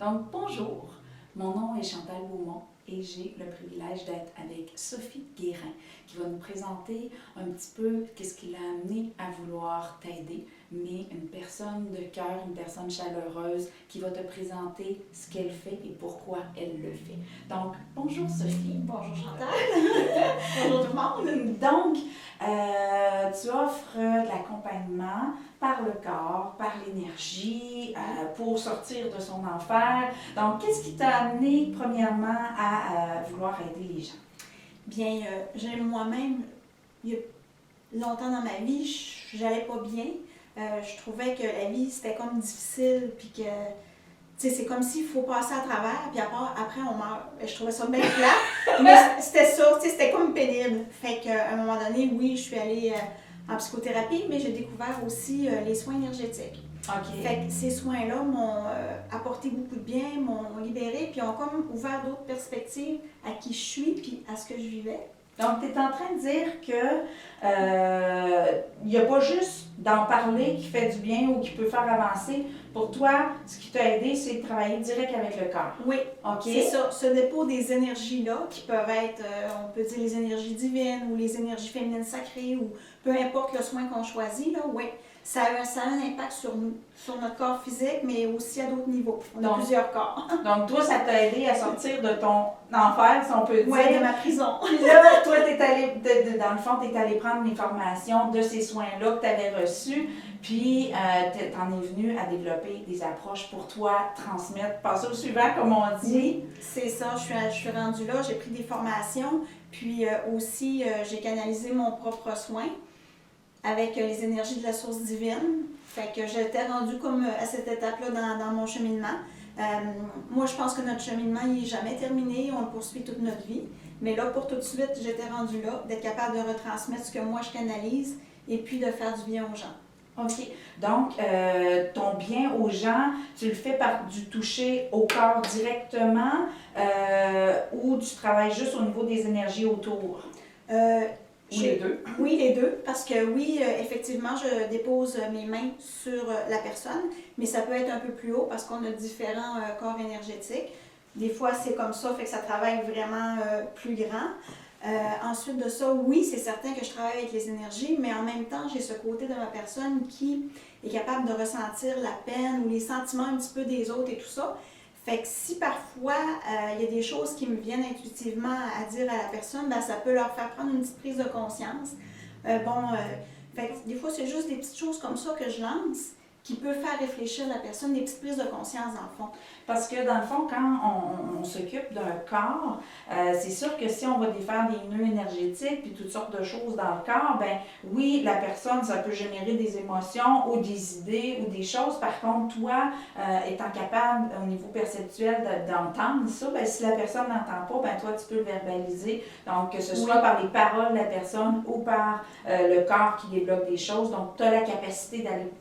Donc, bonjour, mon nom est Chantal Beaumont et j'ai le privilège d'être avec Sophie Guérin qui va nous présenter un petit peu qu'est-ce qui l'a amené à vouloir t'aider, mais une personne de cœur, une personne chaleureuse qui va te présenter ce qu'elle fait et pourquoi elle le fait. Donc, bonjour Sophie. Bonjour Chantal. Bonjour tout le monde. Donc, tu offres de l'accompagnement par le corps, par l'énergie, pour sortir de son enfer. Donc, qu'est-ce qui t'a amené, premièrement, à vouloir aider les gens? Bien, j'ai moi-même, il y a longtemps dans ma vie, j'allais pas bien. Je trouvais que la vie, c'était comme difficile, puis que, tu sais, c'est comme s'il faut passer à travers, puis après on meurt. Je trouvais ça bien plat, mais c'était ça, tu sais, c'était comme pénible. Fait qu'à un moment donné, oui, je suis allée en psychothérapie, mais j'ai découvert aussi les soins énergétiques. OK. Fait que ces soins-là m'ont apporté beaucoup de bien, m'ont libérée, puis ont comme ouvert d'autres perspectives à qui je suis, puis à ce que je vivais. Donc, tu es en train de dire que il n'y a pas juste d'en parler qui fait du bien ou qui peut faire avancer. Pour toi, ce qui t'a aidé, c'est de travailler direct avec le corps. Oui, OK. c'est ça. Ce dépôt des énergies-là, qui peuvent être, on peut dire les énergies divines ou les énergies féminines sacrées, ou peu importe le soin qu'on choisit, là, oui, ça a un impact sur nous, sur notre corps physique, mais aussi à d'autres niveaux. On a plusieurs corps. Donc, toi, ça t'a aidé à sortir de ton enfer, si on peut dire. Oui, de ma prison. Puis là, toi, t'es allé, dans le fond, tu es allé prendre les formations de ces soins-là que tu avais reçus, puis t'en es venu à développer des approches pour toi, transmettre, passer au suivant, comme on dit. Oui, c'est ça. Je suis rendue là, j'ai pris des formations, puis aussi, j'ai canalisé mon propre soin avec les énergies de la source divine. Fait que j'étais rendue comme à cette étape-là dans mon cheminement. Moi, je pense que notre cheminement, il n'est jamais terminé, on le poursuit toute notre vie. Mais là, pour tout de suite, j'étais rendue là, d'être capable de retransmettre ce que moi je canalise et puis de faire du bien aux gens. OK. Donc, ton bien aux gens, tu le fais par du toucher au corps directement ou tu travailles juste au niveau des énergies autour? Ou les deux? Oui, les deux, parce que oui, effectivement, je dépose mes mains sur la personne, mais ça peut être un peu plus haut parce qu'on a différents corps énergétiques. Des fois, c'est comme ça, fait que ça travaille vraiment plus grand. Ensuite de ça, oui, c'est certain que je travaille avec les énergies, mais en même temps, j'ai ce côté de ma personne qui est capable de ressentir la peine ou les sentiments un petit peu des autres et tout ça. Fait que si parfois il y a des choses qui me viennent intuitivement à dire à la personne, ben, ça peut leur faire prendre une petite prise de conscience. Fait que des fois, c'est juste des petites choses comme ça que je lance qui peut faire réfléchir la personne, des petites prises de conscience dans le fond. Parce que dans le fond, quand on s'occupe d'un corps, c'est sûr que si on va défaire des nœuds énergétiques puis toutes sortes de choses dans le corps, ben oui, la personne, ça peut générer des émotions ou des idées ou des choses. Par contre, toi, étant capable au niveau perceptuel d'entendre ça, ben si la personne n'entend pas, ben toi, tu peux le verbaliser. Donc, que ce soit par les paroles de la personne ou par le corps qui débloque des choses. Donc, tu as la capacité d'aller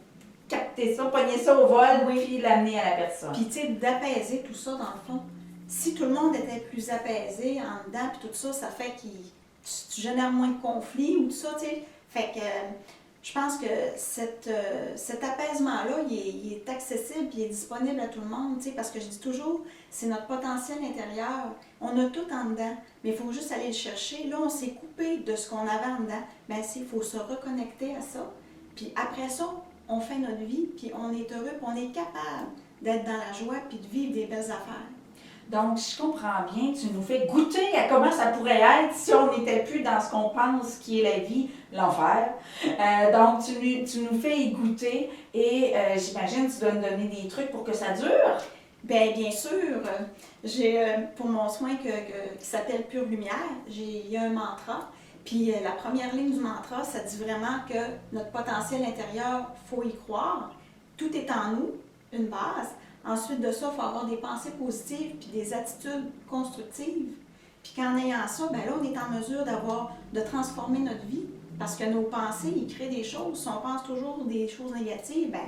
capter ça, pogner ça au vol, puis l'amener à la personne. Puis, tu sais, d'apaiser tout ça, dans le fond. Si tout le monde était plus apaisé en dedans, puis tout ça, ça fait que tu génères moins de conflits ou tout ça, tu sais. Fait que je pense que cet apaisement-là, il est accessible, puis il est disponible à tout le monde, tu sais, parce que je dis toujours, c'est notre potentiel intérieur. On a tout en dedans, mais il faut juste aller le chercher. Là, on s'est coupé de ce qu'on avait en dedans. Bien, il faut se reconnecter à ça. Puis après ça, on fait notre vie, puis on est heureux, puis on est capable d'être dans la joie, puis de vivre des belles affaires. Donc, si je comprends bien, tu nous fais goûter à comment ça pourrait être si on n'était plus dans ce qu'on pense qui est la vie, l'enfer. Donc, tu nous fais y goûter et j'imagine que tu dois nous donner des trucs pour que ça dure. Bien sûr. J'ai, pour mon soin qui s'appelle Pure Lumière, il y a un mantra. Puis la première ligne du mantra, ça dit vraiment que notre potentiel intérieur, il faut y croire. Tout est en nous, une base. Ensuite de ça, il faut avoir des pensées positives puis des attitudes constructives. Puis qu'en ayant ça, bien là, on est en mesure de transformer notre vie. Parce que nos pensées, ils créent des choses. Si on pense toujours des choses négatives, bien,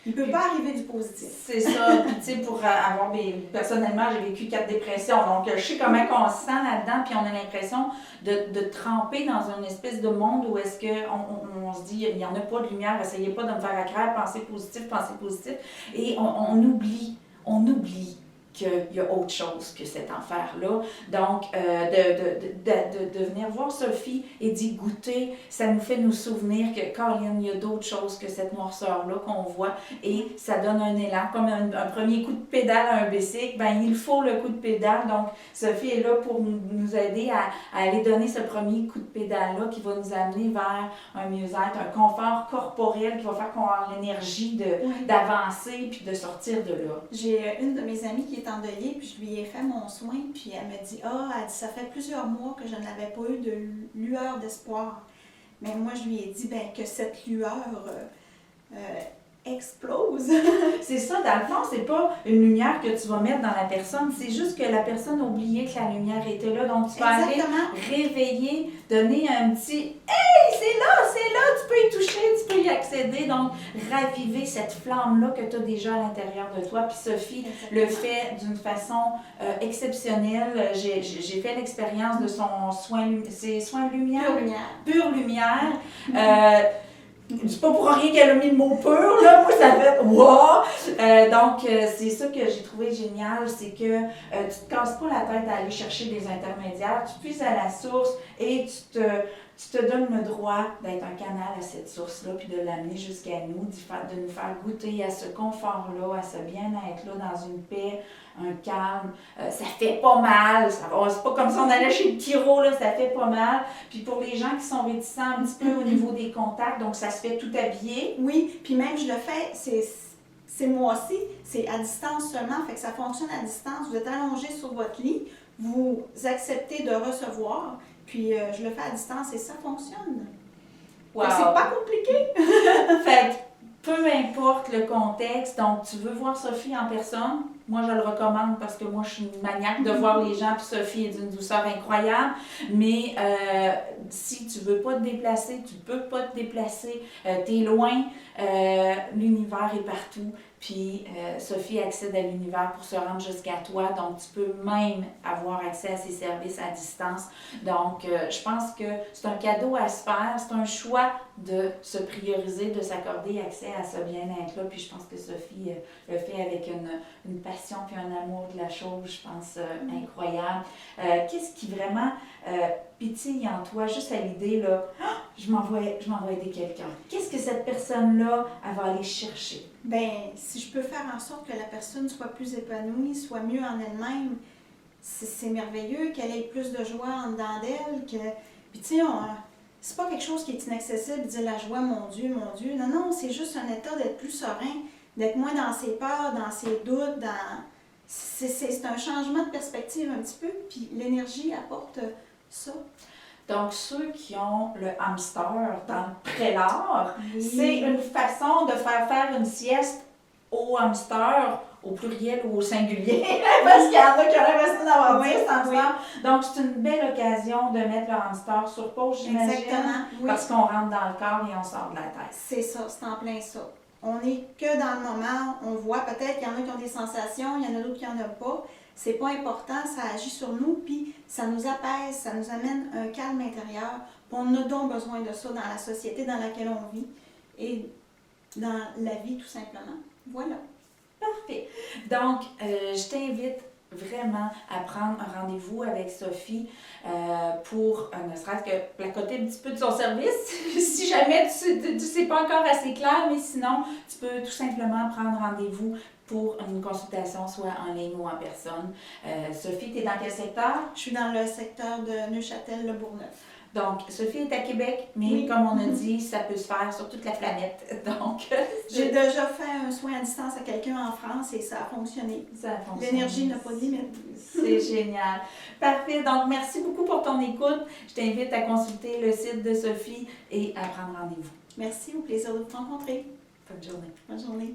il ne peut pas arriver du positif. C'est ça. Puis, tu sais, pour avoir personnellement, j'ai vécu 4 dépressions. Donc, je sais comment on se sent là-dedans. Puis, on a l'impression de tremper dans une espèce de monde où est-ce qu'on se dit, il n'y en a pas de lumière, essayez pas de me faire accraire, pensez positif. Et on oublie. on oublie qu'il y a autre chose que cet enfer-là. Donc, de venir voir Sophie et d'y goûter, ça nous fait nous souvenir que, Colin, il y a d'autres choses que cette noirceur-là qu'on voit et ça donne un élan, comme un premier coup de pédale à un bicycle, ben il faut le coup de pédale. Donc, Sophie est là pour nous aider à aller donner ce premier coup de pédale-là qui va nous amener vers un mieux-être, un confort corporel qui va faire qu'on a l'énergie d'avancer puis de sortir de là. J'ai une de mes amies qui est endeuillée, puis je lui ai fait mon soin, puis elle me dit « elle dit, ça fait plusieurs mois que je n'avais pas eu de lueur d'espoir. » Mais moi, je lui ai dit que cette lueur explose. C'est ça, dans le fond, c'est pas une lumière que tu vas mettre dans la personne, c'est juste que la personne a oublié que la lumière était là. Donc, tu vas aller réveiller, donner un petit « Hey, c'est là, tu peux y toucher, tu peux y accéder. » Donc, raviver cette flamme-là que tu as déjà à l'intérieur de toi. Puis Sophie le fait d'une façon exceptionnelle. J'ai fait l'expérience de son c'est soin lumière? Pure lumière. C'est pas pour rien qu'elle a mis le mot pur, là. Moi, ça fait wow! Donc, c'est ça que j'ai trouvé génial, c'est que tu te casses pas la tête à aller chercher des intermédiaires, tu puisses à la source et tu te donnes le droit d'être un canal à cette source-là, puis de l'amener jusqu'à nous, de nous faire goûter à ce confort-là, à ce bien-être-là, dans une paix, un calme. Ça fait pas mal, c'est pas comme si on allait chez le chiro, là, ça fait pas mal. Puis pour les gens qui sont réticents un petit peu au niveau des contacts, donc ça se fait tout habillé. Oui, puis même je le fais, c'est moi-ci, c'est à distance seulement, fait que ça fonctionne à distance. Vous êtes allongé sur votre lit, vous acceptez de recevoir, puis je le fais à distance et ça fonctionne. Wow. C'est pas compliqué. Fait que peu importe le contexte, donc tu veux voir Sophie en personne, moi je le recommande parce que moi je suis une maniaque de voir les gens, puis Sophie est d'une douceur incroyable, mais si tu veux pas te déplacer, tu peux pas te déplacer, t'es loin, l'univers est partout, puis Sophie accède à l'univers pour se rendre jusqu'à toi, donc tu peux même avoir accès à ses services à distance. Donc je pense que c'est un cadeau à se faire, c'est un choix de se prioriser, de s'accorder accès à ce bien-être-là, puis je pense que Sophie le fait avec une passion puis un amour de la chose, je pense, incroyable. Qu'est-ce qui vraiment pétille en toi, juste à l'idée, là, je m'en vais aider quelqu'un. Qu'est-ce que cette personne-là, elle va aller chercher? Si je peux faire en sorte que la personne soit plus épanouie, soit mieux en elle-même, c'est merveilleux, qu'elle ait plus de joie en dedans d'elle, puis tu sais, c'est pas quelque chose qui est inaccessible, dire la joie, mon Dieu. Non, c'est juste un état d'être plus serein, d'être moins dans ses peurs, dans ses doutes, c'est un changement de perspective un petit peu, puis l'énergie apporte ça. Donc, ceux qui ont le hamster dans le prélard, c'est une façon de faire une sieste au hamster, au pluriel ou au singulier, parce qu'il y en a qui auraient l'impression d'avoir 10 hamsters. Donc, c'est une belle occasion de mettre le hamster sur pause, j'imagine. Exactement. Parce qu'on rentre dans le corps et on sort de la tête. C'est ça, c'est en plein ça. On n'est que dans le moment, on voit peut-être qu'il y en a qui ont des sensations, il y en a d'autres qui n'en ont pas. C'est pas important, ça agit sur nous, puis ça nous apaise, ça nous amène un calme intérieur. On a donc besoin de ça dans la société dans laquelle on vit et dans la vie tout simplement. Voilà. Parfait. Donc, je t'invite vraiment à prendre un rendez-vous avec Sophie pour, ne serait-ce que placoter un petit peu de son service, si jamais tu sais pas encore assez clair, mais sinon, tu peux tout simplement prendre rendez-vous pour une consultation, soit en ligne ou en personne. Sophie, tu es dans quel secteur? Je suis dans le secteur de Neuchâtel-le-Bourgneuf. Donc, Sophie est à Québec, mais comme on a dit, ça peut se faire sur toute la planète. Donc, j'ai déjà fait un soin à distance à quelqu'un en France et ça a fonctionné. L'énergie n'a pas de limite. C'est génial. Parfait. Donc, merci beaucoup pour ton écoute. Je t'invite à consulter le site de Sophie et à prendre rendez-vous. Merci, au plaisir de te rencontrer. Bonne journée. Bonne journée.